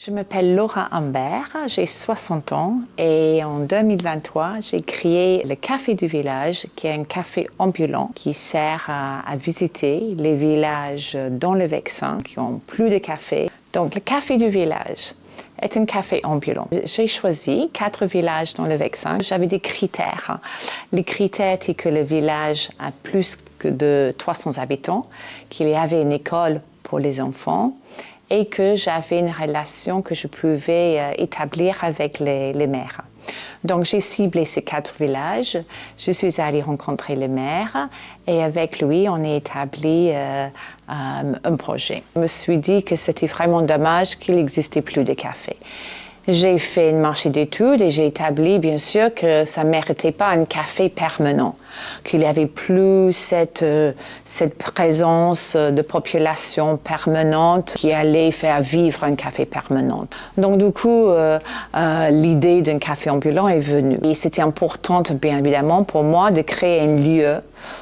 Je m'appelle Laura Humbert, j'ai 60 ans et en 2023, j'ai créé le Café du Village, qui est un café ambulant qui sert à visiter les villages dans le Vexin qui ont plus de café. Donc, le Café du Village est un café ambulant. J'ai choisi 4 villages dans le Vexin. J'avais des critères. Les critères étaient que le village a plus que de 300 habitants, qu'il y avait une école pour les enfants, et que j'avais une relation que je pouvais établir avec les maires. Donc, j'ai ciblé ces 4 villages. Je suis allée rencontrer le maire et avec lui, on a établi un projet. Je me suis dit que c'était vraiment dommage qu'il n'existait plus de café. J'ai fait une marché d'études et j'ai établi, bien sûr, que ça ne méritait pas un café permanent, qu'il n'y avait plus cette présence de population permanente qui allait faire vivre un café permanent. Donc, du coup, l'idée d'un café ambulant est venue. Et c'était important, bien évidemment, pour moi de créer un lieu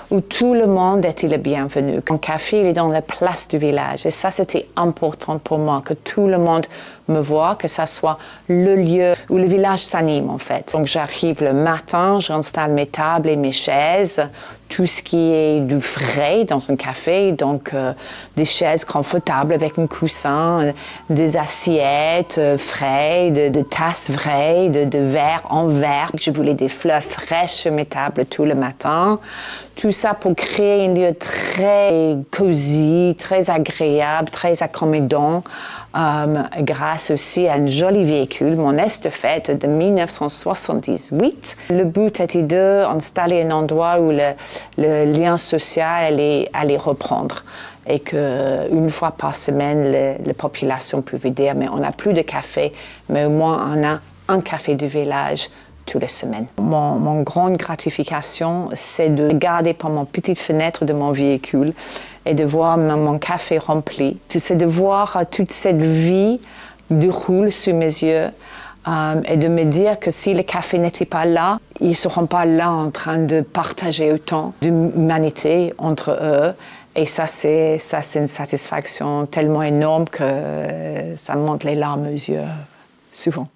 où tout le monde était le bienvenu. Un café, il est dans la place du village. Et ça, c'était important pour moi, que tout le monde me voit, que ça soit le lieu où le village s'anime, en fait. Donc, j'arrive le matin, j'installe mes tables et mes chaises, tout ce qui est du frais dans un café, donc des chaises confortables avec un coussin, des assiettes frais, de tasses vraies, de verres en verre. Je voulais des fleurs fraîches sur mes tables tout le matin. Tout ça pour créer un lieu très cosy, très agréable, très accommodant, grâce aussi à un joli véhicule, mon estafette de 1978. Le but était d'installer un endroit où le lien social allait reprendre et qu'une fois par semaine, la population pouvait dire « mais on n'a plus de café, mais au moins on a un café du village » toutes les semaines. Mon grande gratification, c'est de regarder par mon petite fenêtre de mon véhicule et de voir mon café rempli. C'est de voir toute cette vie déroule sous mes yeux et de me dire que si le café n'était pas là, ils ne seront pas là en train de partager autant d'humanité entre eux. Et ça, c'est une satisfaction tellement énorme que ça me monte les larmes aux yeux souvent.